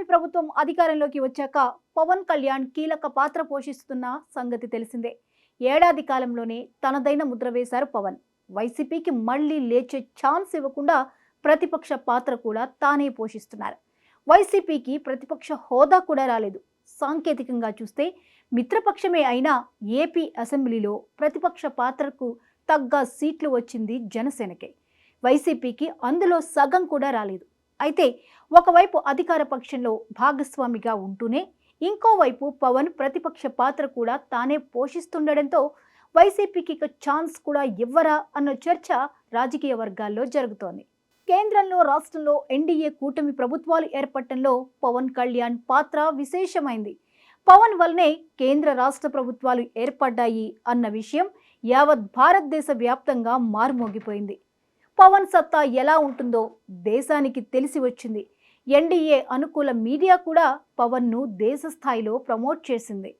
కూటమి ప్రభుత్వం అధికారంలోకి వచ్చాక పవన్ కళ్యాణ్ కీలక పాత్ర పోషిస్తున్న సంగతి తెలిసిందే. ఏడాది కాలంలోనే తనదైన ముద్ర వేశారు పవన్. వైసీపీకి మళ్లీ లేచే ఛాన్స్ ఇవ్వకుండా ప్రతిపక్ష పాత్ర కూడా తానే పోషిస్తున్నారు. వైసీపీకి ప్రతిపక్ష హోదా కూడా రాలేదు. సాంకేతికంగా చూస్తే మిత్రపక్షమే అయినా ఏపీ అసెంబ్లీలో ప్రతిపక్ష పాత్రకు తగ్గ సీట్లు వచ్చింది జనసేనకే. వైసీపీకి అందులో సగం కూడా రాలేదు. అయితే ఒకవైపు అధికార పక్షంలో భాగస్వామిగా ఉంటూనే ఇంకోవైపు పవన్ ప్రతిపక్ష పాత్ర కూడా తానే పోషిస్తుండడంతో వైసీపీకి ఛాన్స్ కూడా ఇవ్వరా అన్న చర్చ రాజకీయ వర్గాల్లో జరుగుతోంది. కేంద్రంలో రాష్ట్రంలో ఎన్డీఏ కూటమి ప్రభుత్వాలు ఏర్పడటంలో పవన్ కళ్యాణ్ పాత్ర విశేషమైంది. పవన్ వల్లనే కేంద్ర రాష్ట్ర ప్రభుత్వాలు ఏర్పడ్డాయి అన్న విషయం యావత్ భారతదేశ వ్యాప్తంగా మారుమోగిపోయింది. పవన్ సత్తా ఎలా ఉంటుందో దేశానికి తెలిసి వచ్చింది. ఎన్డీఏ అనుకూల మీడియా కూడా పవన్ను దేశ స్థాయిలో ప్రమోట్ చేసింది.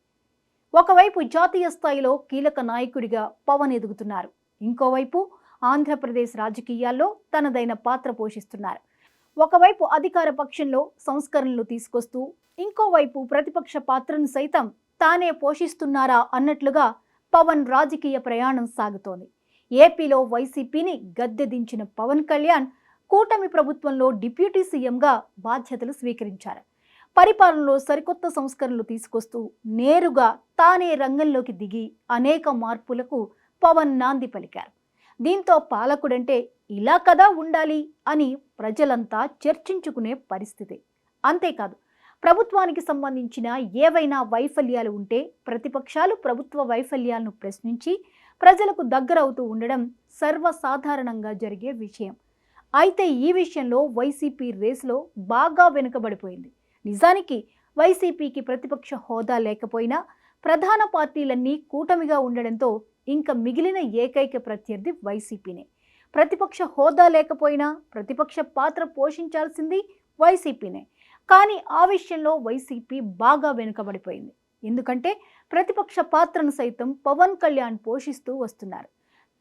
ఒకవైపు జాతీయ స్థాయిలో కీలక నాయకుడిగా పవన్ ఎదుగుతున్నారు. ఇంకోవైపు ఆంధ్రప్రదేశ్ రాజకీయాల్లో తనదైన పాత్ర పోషిస్తున్నారు. ఒకవైపు అధికార పక్షంలో సంస్కరణలు తీసుకొస్తూ ఇంకోవైపు ప్రతిపక్ష పాత్రను సైతం తానే పోషిస్తున్నారా అన్నట్లుగా పవన్ రాజకీయ ప్రయాణం సాగుతోంది. ఏపీలో వైసీపీని గద్దెదించిన పవన్ కళ్యాణ్ కూటమి ప్రభుత్వంలో డిప్యూటీ సీఎంగా బాధ్యతలు స్వీకరించారు. పరిపాలనలో సరికొత్త సంస్కరణలు తీసుకొస్తూ నేరుగా తానే రంగంలోకి దిగి అనేక మార్పులకు పవన్ నాంది పలికారు. దీంతో పాలకుడంటే ఇలా కదా ఉండాలి అని ప్రజలంతా చర్చించుకునే పరిస్థితి. అంతేకాదు, ప్రభుత్వానికి సంబంధించిన ఏవైనా వైఫల్యాలు ఉంటే ప్రతిపక్షాలు ప్రభుత్వ వైఫల్యాలను ప్రశ్నించి ప్రజలకు దగ్గరవుతూ ఉండడం సర్వసాధారణంగా జరిగే విషయం. అయితే ఈ విషయంలో వైసీపీ రేసులో బాగా వెనుకబడిపోయింది. నిజానికి వైసీపీకి ప్రతిపక్ష హోదా లేకపోయినా ప్రధాన పార్టీలన్నీ కూటమిగా ఉండడంతో ఇంకా మిగిలిన ఏకైక ప్రత్యర్థి వైసీపీనే. ప్రతిపక్ష హోదా లేకపోయినా ప్రతిపక్ష పాత్ర పోషించాల్సింది వైసీపీనే. కానీ ఆ విషయంలో వైసీపీ బాగా వెనుకబడిపోయింది. ఎందుకంటే ప్రతిపక్ష పాత్రను సైతం పవన్ కళ్యాణ్ పోషిస్తూ వస్తున్నారు.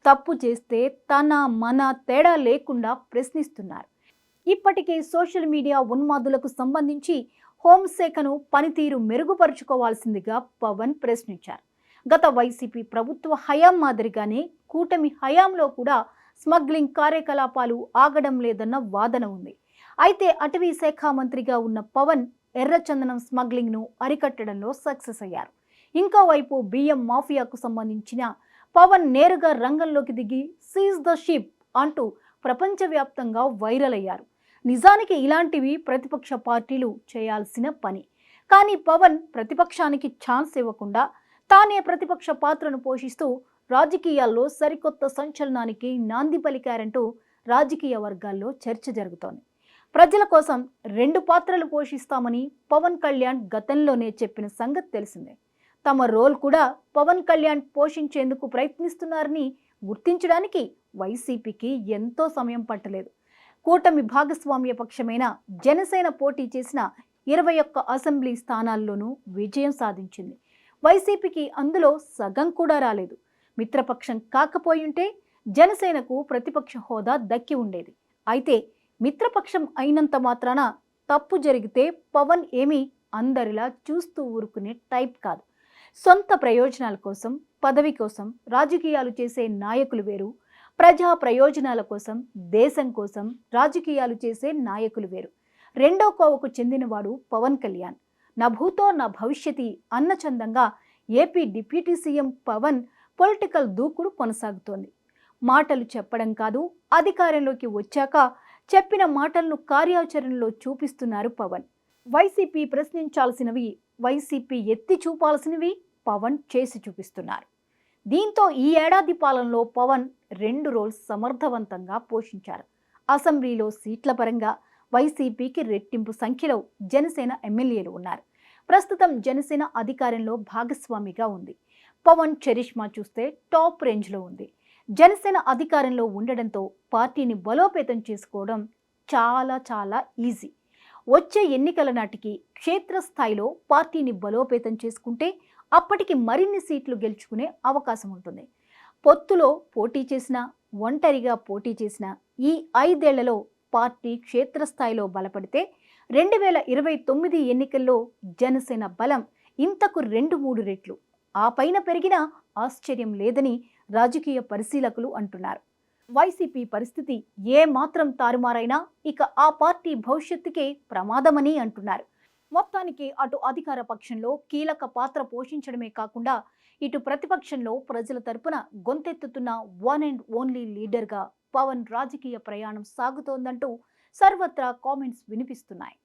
తప్పు చేస్తే తన మన తేడా లేకుండా ప్రశ్నిస్తున్నారు. ఇప్పటికే సోషల్ మీడియా ఉన్మాదులకు సంబంధించి హోంశాఖను పనితీరు మెరుగుపరుచుకోవాల్సిందిగా పవన్ ప్రశ్నించారు. గత వైసీపీ ప్రభుత్వ హయాం మాదిరిగానే కూటమి హయాంలో కూడా స్మగ్లింగ్ కార్యకలాపాలు ఆగడం లేదన్న వాదన ఉంది. అయితే అటవీ శాఖ మంత్రిగా ఉన్న పవన్ ఎర్రచందనం స్మగ్లింగ్ను అరికట్టడంలో సక్సెస్ అయ్యారు. ఇంకోవైపు బియ్యం మాఫియాకు సంబంధించిన పవన్ నేరుగా రంగంలోకి దిగి సీజ్ ద షిప్ అంటూ ప్రపంచవ్యాప్తంగా వైరల్ అయ్యారు. నిజానికి ఇలాంటివి ప్రతిపక్ష పార్టీలు చేయాల్సిన పని. కానీ పవన్ ప్రతిపక్షానికి ఛాన్స్ ఇవ్వకుండా తానే ప్రతిపక్ష పాత్రను పోషిస్తూ రాజకీయాల్లో సరికొత్త సంచలనానికి నాంది పలికారంటూ రాజకీయ వర్గాల్లో చర్చ జరుగుతోంది. ప్రజల కోసం రెండు పాత్రలు పోషిస్తామని పవన్ కళ్యాణ్ గతంలోనే చెప్పిన సంగతి తెలిసిందే. తమ రోల్ కూడా పవన్ కళ్యాణ్ పోషించేందుకు ప్రయత్నిస్తున్నారని గుర్తించడానికి వైసీపీకి ఎంతో సమయం పట్టలేదు. కూటమి భాగస్వామ్య పక్షమైన జనసేన పోటీ చేసిన 21 అసెంబ్లీ స్థానాల్లోనూ విజయం సాధించింది. వైసీపీకి అందులో సగం కూడా రాలేదు. మిత్రపక్షం కాకపోయుంటే జనసేనకు ప్రతిపక్ష హోదా దక్కి ఉండేది. అయితే మిత్రపక్షం అయినంత మాత్రాన తప్పు జరిగితే పవన్ ఏమీ అందరిలా చూస్తూ ఊరుకునే టైప్ కాదు. సొంత ప్రయోజనాల కోసం, పదవి కోసం రాజకీయాలు చేసే నాయకులు వేరు, ప్రజా ప్రయోజనాల కోసం, దేశం కోసం రాజకీయాలు చేసే నాయకులు వేరు. రెండో కోవకు చెందినవాడు పవన్ కళ్యాణ్. నా భూతో నా భవిష్యతి అన్న చందంగా AP deputy CM Pawan political దూకుడు కొనసాగుతోంది. మాటలు చెప్పడం కాదు, అధికారంలోకి వచ్చాక చెప్పిన మాటలను కార్యాచరణలో చూపిస్తున్నారు పవన్. వైసీపీ ప్రశ్నించాల్సినవి, వైసీపీ ఎత్తి చూపాల్సినవి పవన్ చేసి చూపిస్తున్నారు. దీంతో ఈ ఏడాది పాలనలో పవన్ 2 రోల్స్ సమర్థవంతంగా పోషించారు. అసెంబ్లీలో సీట్ల పరంగా వైసీపీకి రెట్టింపు సంఖ్యలో జనసేన ఎమ్మెల్యేలు ఉన్నారు. ప్రస్తుతం జనసేన అధికారంలో భాగస్వామిగా ఉంది. పవన్ చరిష్మా చూస్తే టాప్ రేంజ్లో ఉంది. జనసేన అధికారంలో ఉండడంతో పార్టీని బలోపేతం చేసుకోవడం చాలా ఈజీ. వచ్చే ఎన్నికల నాటికి క్షేత్రస్థాయిలో పార్టీని బలోపేతం చేసుకుంటే అప్పటికి మరిన్ని సీట్లు గెలుచుకునే అవకాశం ఉంటుంది. పొత్తులో పోటీ చేసినా, ఒంటరిగా పోటీ చేసినా ఈ 5 ఏళ్లలో పార్టీ క్షేత్రస్థాయిలో బలపడితే 2029 ఎన్నికల్లో జనసేన బలం ఇంతకు 2-3 రెట్లు. ఆ పైన పెరిగినా ఆశ్చర్యం లేదని రాజకీయ పరిశీలకులు అంటున్నారు. వైసీపీ పరిస్థితి ఏ మాత్రం తారుమారైనా ఇక ఆ పార్టీ భవిష్యత్తుకే ప్రమాదమని అంటున్నారు. మొత్తానికి అటు అధికార పక్షంలో కీలక పాత్ర పోషించడమే కాకుండా ఇటు ప్రతిపక్షంలో ప్రజల తరపున గొంతెత్తుతున్న వన్ అండ్ ఓన్లీ లీడర్గా పవన్ రాజకీయ ప్రయాణం సాగుతోందంటూ సర్వత్రా కామెంట్స్ వినిపిస్తున్నాయి.